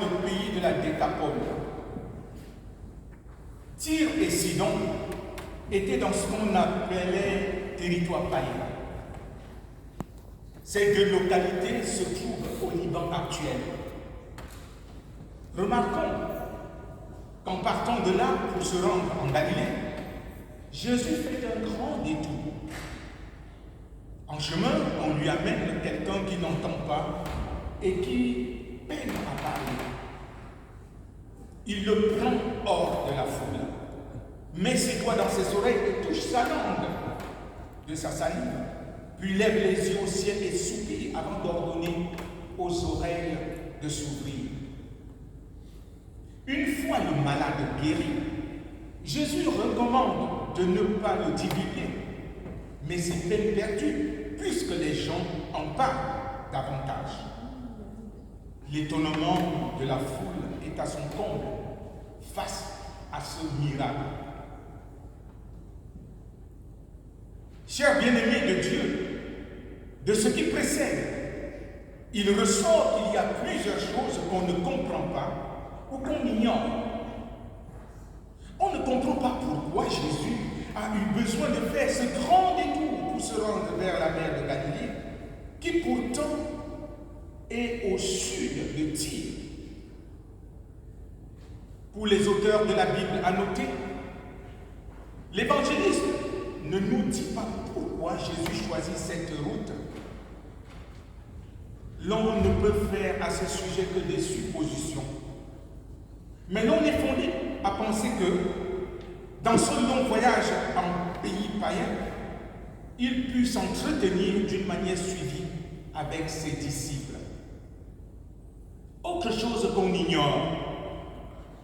le pays de la Décapole. Tyr et Sidon étaient dans ce qu'on appelait territoire païen. Ces deux localités se trouvent au Liban actuel. Remarquons qu'en partant de là pour se rendre en Galilée, Jésus fait un grand détour. En chemin, on lui amène quelqu'un qui n'entend pas et qui peine à parler. Il le prend hors de la foule, met ses doigts dans ses oreilles et touche sa langue de sa salive, puis lève les yeux au ciel et soupire avant d'ordonner aux oreilles de s'ouvrir. Une fois le malade guéri, Jésus recommande de ne pas le divulguer, mais c'est peine perdue puisque les gens en parlent davantage. L'étonnement de la foule est à son comble face à ce miracle. Chers bien-aimés de Dieu, de ce qui précède, il ressort qu'il y a plusieurs choses qu'on ne comprend pas ou qu'on ignore. On ne comprend pas pourquoi Jésus a eu besoin de faire ce grand détour pour se rendre vers la mer de Galilée, qui pourtant est au sud de Tyr. Pour les auteurs de la Bible à noter, l'évangéliste ne nous dit pas pourquoi Jésus choisit cette route. L'on ne peut faire à ce sujet que des suppositions. Mais l'on est fondé à penser que dans ce long voyage en pays païen, il put s'entretenir d'une manière suivie avec ses disciples. Autre chose qu'on ignore,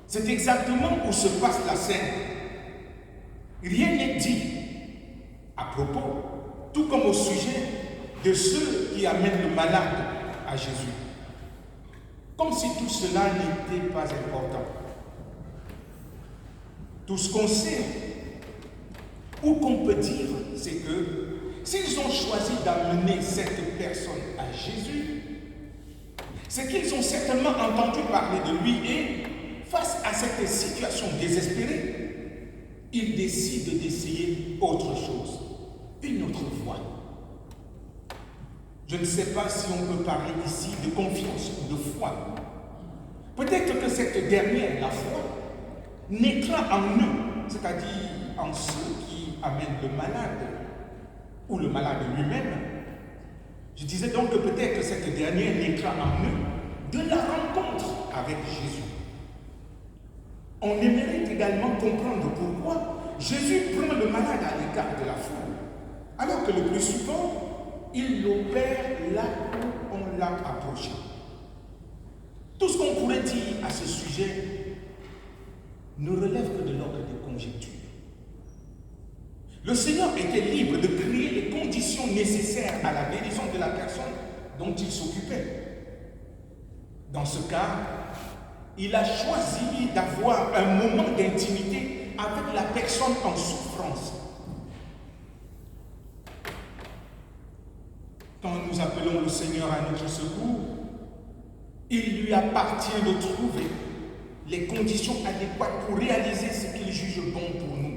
c'est exactement où se passe la scène. Rien n'est dit à propos, tout comme au sujet de ceux qui amènent le malade à Jésus. Comme si tout cela n'était pas important. Tout ce qu'on sait, ou qu'on peut dire, c'est que s'ils ont choisi d'amener cette personne à Jésus, c'est qu'ils ont certainement entendu parler de lui et, face à cette situation désespérée, ils décident d'essayer autre chose, une autre voie. Je ne sais pas si on peut parler ici de confiance ou de foi. Peut-être que cette dernière, la foi, naîtra en nous, c'est-à-dire en ceux qui amènent le malade, ou le malade lui-même. Je disais donc que peut-être cette dernière naîtra en nous de la rencontre avec Jésus. On aimerait également comprendre pourquoi Jésus prend le malade à l'écart de la foule, alors que le plus souvent, il l'opère là où on l'a approché. Tout ce qu'on pourrait dire à ce sujet ne relève que de l'ordre des conjectures. Le Seigneur était libre de créer les conditions nécessaires à la guérison de la personne dont il s'occupait. Dans ce cas, il a choisi d'avoir un moment d'intimité avec la personne en souffrance. Quand nous appelons le Seigneur à notre secours, il lui appartient de trouver les conditions adéquates pour réaliser ce qu'il juge bon pour nous.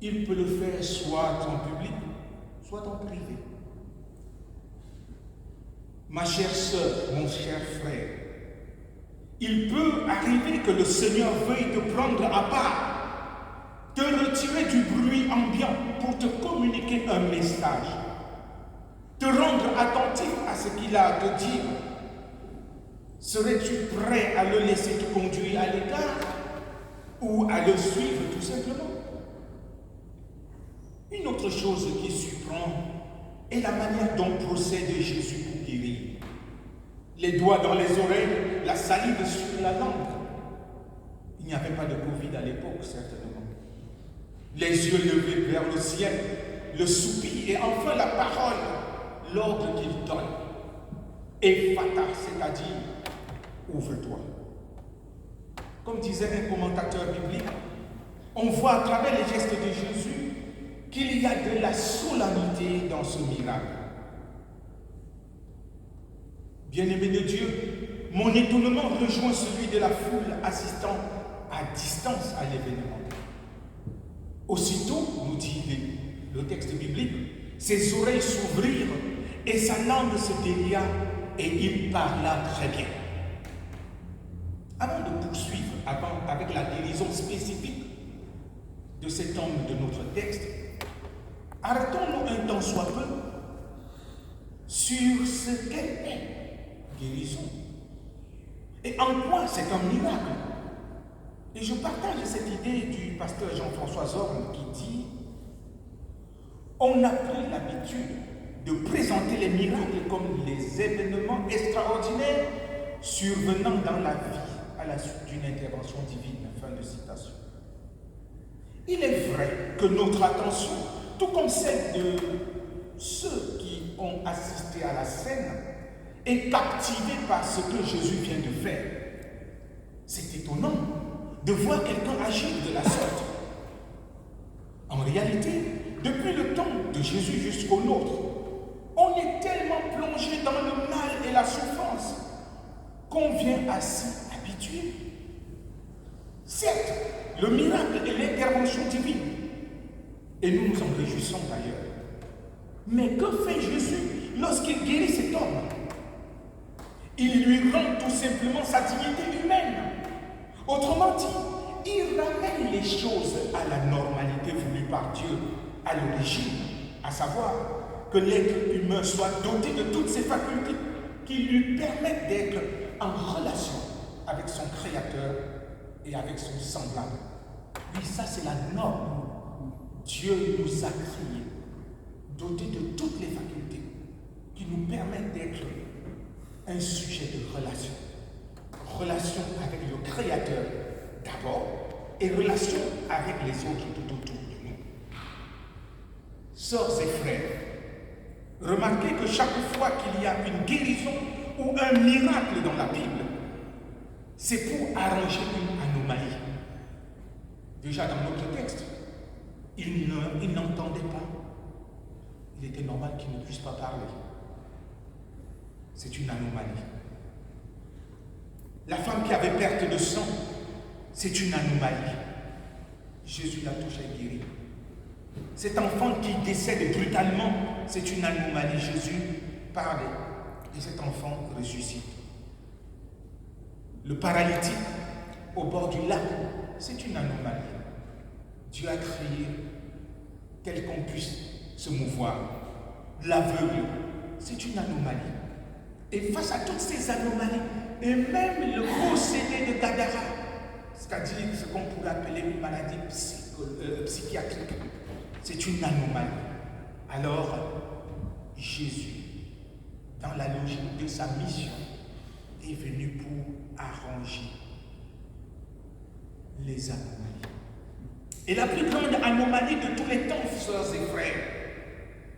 Il peut le faire soit en public, soit en privé. Ma chère sœur, mon cher frère, il peut arriver que le Seigneur veuille te prendre à part, te retirer du bruit ambiant pour te communiquer un message, te rendre attentif à ce qu'il a à te dire. Serais-tu prêt à le laisser te conduire à l'écart ou à le suivre tout simplement? Une autre chose qui surprend est la manière dont procède Jésus pour guérir. Les doigts dans les oreilles, la salive sur la langue. Il n'y avait pas de Covid à l'époque, certainement. Les yeux levés vers le ciel, le soupir et enfin la parole, l'ordre qu'il donne. Ephata, c'est-à-dire ouvre-toi. Comme disait un commentateur biblique, on voit à travers les gestes de Jésus qu'il y a de la solennité dans ce miracle. Bien-aimés de Dieu, mon étonnement rejoint celui de la foule assistant à distance à l'événement. Aussitôt, nous dit le texte biblique, ses oreilles s'ouvrirent et sa langue se délia et il parla très bien. Avant de poursuivre avec la guérison spécifique de cet homme de notre texte, arrêtons-nous un temps soit peu sur ce qu'elle est, guérison. Et en quoi c'est un miracle? Et je partage cette idée du pasteur Jean-François Zorn qui dit « On a pris l'habitude de présenter les miracles comme les événements extraordinaires survenant dans la vie à la suite d'une intervention divine. » Fin de citation. Il est vrai que notre attention, tout comme celle de ceux qui ont assisté à la scène, est captivée par ce que Jésus vient de faire. C'est étonnant de voir quelqu'un agir de la sorte. En réalité, depuis le temps de Jésus jusqu'au nôtre, on est tellement plongé dans le mal et la souffrance qu'on vient à s'y habituer. Certes, le miracle est l'intervention divine, et nous nous en réjouissons d'ailleurs. Mais que fait Jésus lorsqu'il guérit cet homme? Il lui rend tout simplement sa dignité humaine. Autrement dit, il ramène les choses à la normalité voulue par Dieu à l'origine, à savoir que l'être humain soit doté de toutes ses facultés qui lui permettent d'être en relation avec son Créateur et avec son semblable. Oui, ça c'est la norme. Dieu nous a créés, dotés de toutes les facultés qui nous permettent d'être un sujet de relation. Relation avec le Créateur d'abord et relation avec les autres tout autour de nous. Sœurs et frères, remarquez que chaque fois qu'il y a une guérison ou un miracle dans la Bible, c'est pour arranger une anomalie. Déjà dans notre texte, il n'entendait pas. Il était normal qu'il ne puisse pas parler. C'est une anomalie. La femme qui avait perte de sang, c'est une anomalie. Jésus l'a touché et guéri. Cet enfant qui décède brutalement, c'est une anomalie. Jésus parlait et cet enfant ressuscite. Le paralytique au bord du lac, c'est une anomalie. Dieu a créé tel qu'on puisse se mouvoir. L'aveugle, c'est une anomalie. Et face à toutes ces anomalies, et même le procédé de Gadara, c'est-à-dire ce qu'on pourrait appeler une maladie psychiatrique, c'est une anomalie. Alors, Jésus, dans la logique de sa mission, est venu pour arranger les anomalies. Et la plus grande anomalie de tous les temps, sœurs et frères,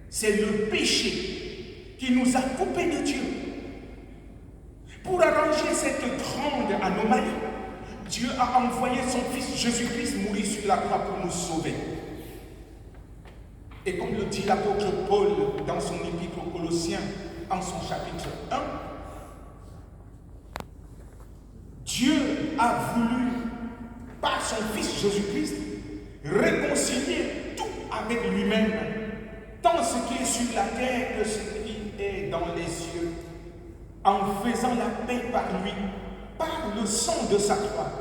c'est le péché qui nous a coupés de Dieu. Pour arranger cette grande anomalie, Dieu a envoyé son Fils Jésus-Christ mourir sur la croix pour nous sauver. Et comme le dit l'apôtre Paul dans son épître aux Colossiens, en son chapitre 1, Dieu a voulu, par son Fils Jésus-Christ, réconcilier tout avec lui-même, tant ce qui est sur la terre que ce qui est dans les cieux, en faisant la paix par lui, par le sang de sa croix.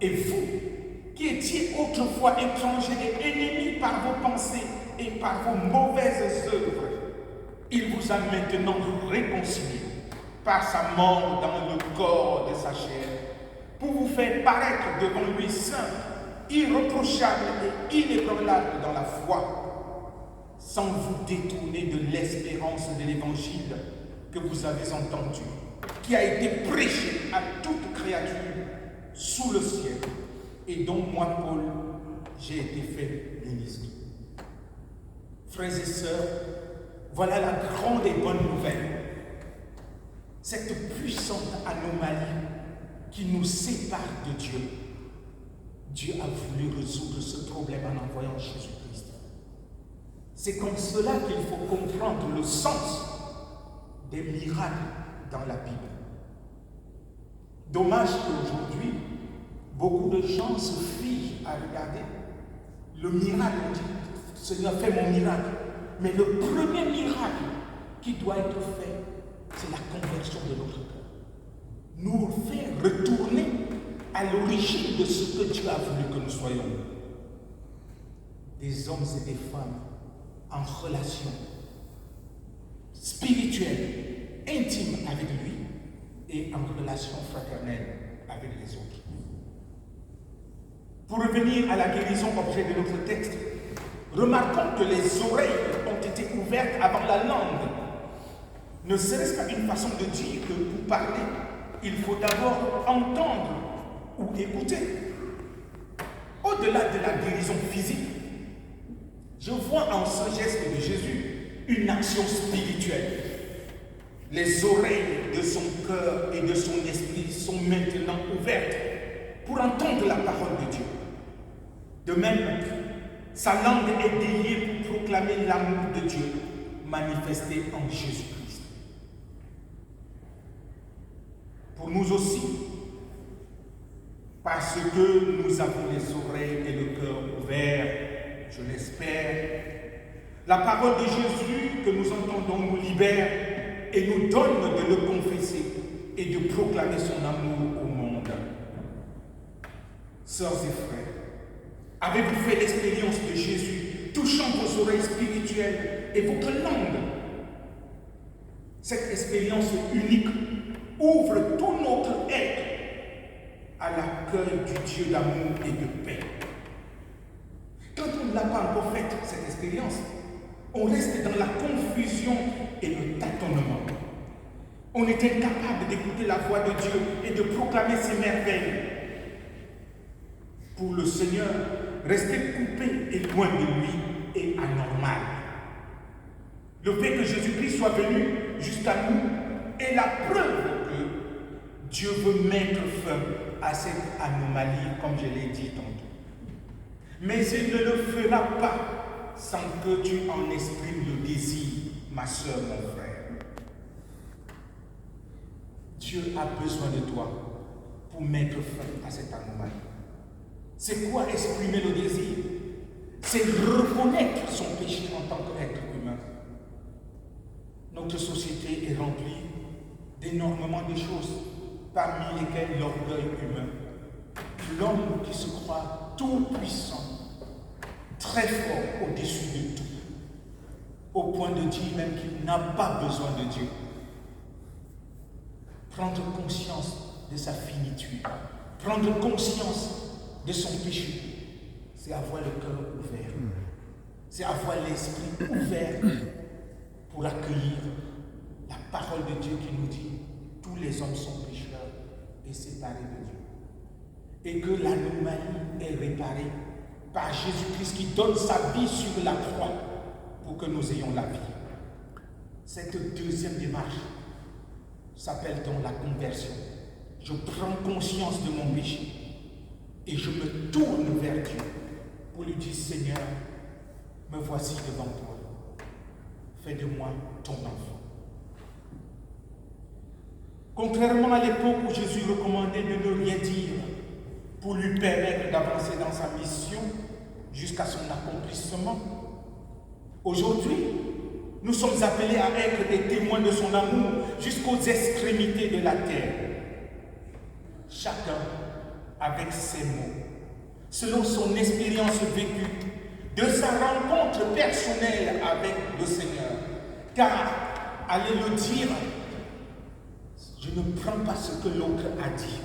Et vous, qui étiez autrefois étrangers et ennemis par vos pensées et par vos mauvaises œuvres, il vous a maintenant réconciliés par sa mort dans le corps de sa chair, pour vous faire paraître devant lui saint, irréprochable et inébranlable dans la foi, sans vous détourner de l'espérance de l'évangile que vous avez entendu, qui a été prêché à toute créature sous le ciel, et dont moi, Paul, j'ai été fait ministre. Frères et sœurs, voilà la grande et bonne nouvelle. Cette puissante anomalie qui nous sépare de Dieu, Dieu a voulu résoudre ce problème en envoyant Jésus-Christ. C'est comme cela qu'il faut comprendre le sens des miracles dans la Bible. Dommage qu'aujourd'hui, beaucoup de gens se fient à regarder le miracle. On dit, Seigneur, fais mon miracle. Mais le premier miracle qui doit être fait, c'est la conversion de notre cœur. Nous faire retourner à l'origine de ce que Dieu a voulu que nous soyons. Des hommes et des femmes en relation spirituelle, intime avec lui et en relation fraternelle avec les autres. Pour revenir à la guérison objet de notre texte, remarquons que les oreilles ont été ouvertes avant la langue. Ne serait-ce pas une façon de dire que pour parler, il faut d'abord entendre ou écouter. Au-delà de la guérison physique, je vois en ce geste de Jésus une action spirituelle. Les oreilles de son cœur et de son esprit sont maintenant ouvertes pour entendre la parole de Dieu. De même, sa langue est déliée pour proclamer l'amour de Dieu manifesté en Jésus-Christ. Pour nous aussi, parce que nous avons les oreilles et le cœur ouverts, je l'espère, la parole de Jésus que nous entendons nous libère et nous donne de le confesser et de proclamer son amour au monde. Sœurs et frères, avez-vous fait l'expérience de Jésus touchant vos oreilles spirituelles et votre langue? Cette expérience unique ouvre tout notre être à l'accueil du Dieu d'amour et de paix. Quand on n'a pas encore fait cette expérience, on reste dans la confusion et le tâtonnement. On est incapable d'écouter la voix de Dieu et de proclamer ses merveilles. Pour le Seigneur, rester coupé et loin de lui est anormal. Le fait que Jésus-Christ soit venu jusqu'à nous est la preuve que Dieu veut mettre fin à cette anomalie, comme je l'ai dit tantôt. Mais il ne le fera pas sans que tu en exprimes le désir, ma soeur, mon frère. Dieu a besoin de toi pour mettre fin à cette anomalie. C'est quoi exprimer le désir? C'est reconnaître son péché en tant qu'être humain. Notre société est remplie d'énormément de choses, parmi lesquelles l'orgueil humain. L'homme qui se croit tout puissant, très fort au-dessus de tout, au point de dire même qu'il n'a pas besoin de Dieu. Prendre conscience de sa finitude, prendre conscience de son péché, c'est avoir le cœur ouvert, c'est avoir l'esprit ouvert pour accueillir la parole de Dieu qui nous dit tous les hommes sont pécheurs et séparés de Dieu. Et que l'anomalie est réparée par Jésus-Christ qui donne sa vie sur la croix pour que nous ayons la vie. Cette deuxième démarche s'appelle donc la conversion. Je prends conscience de mon péché et je me tourne vers Dieu pour lui dire, Seigneur, me voici devant toi. Fais de moi ton enfant. Contrairement à l'époque où Jésus recommandait de ne rien dire pour lui permettre d'avancer dans sa mission jusqu'à son accomplissement, aujourd'hui, nous sommes appelés à être des témoins de son amour jusqu'aux extrémités de la terre. Chacun avec ses mots, selon son expérience vécue, de sa rencontre personnelle avec le Seigneur. Car, allez le dire, je ne prends pas ce que l'autre a dit.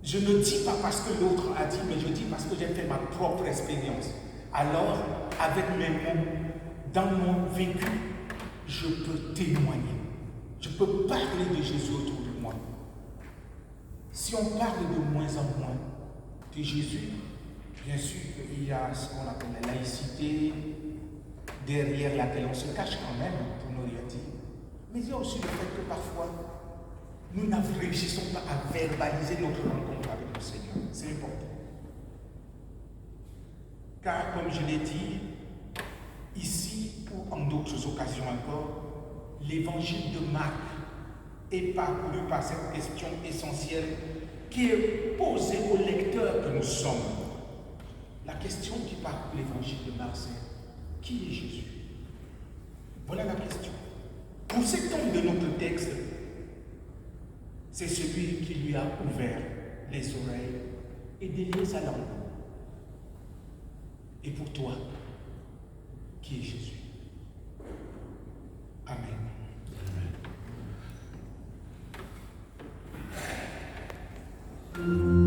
Je ne dis pas parce que l'autre a dit, mais je dis parce que j'ai fait ma propre expérience. Alors, avec mes mots, dans mon vécu, je peux témoigner. Je peux parler de Jésus autour de moi. Si on parle de moins en moins de Jésus, bien sûr qu'il y a ce qu'on appelle la laïcité, derrière laquelle on se cache quand même, pour ne rien dire. Mais il y a aussi le fait que parfois, nous ne réussissons pas à verbaliser notre rencontre avec le Seigneur. C'est important. Car, comme je l'ai dit, ici ou en d'autres occasions encore, l'évangile de Marc est parcouru par cette question essentielle qui est posée au lecteur que nous sommes. La question qui parcourt l'évangile de Marc, c'est qui est Jésus? Voilà la question. Pour cet homme de notre texte, c'est celui qui lui a ouvert les oreilles et délié sa langue. Et pour toi, qui est Jésus? Amen. Amen.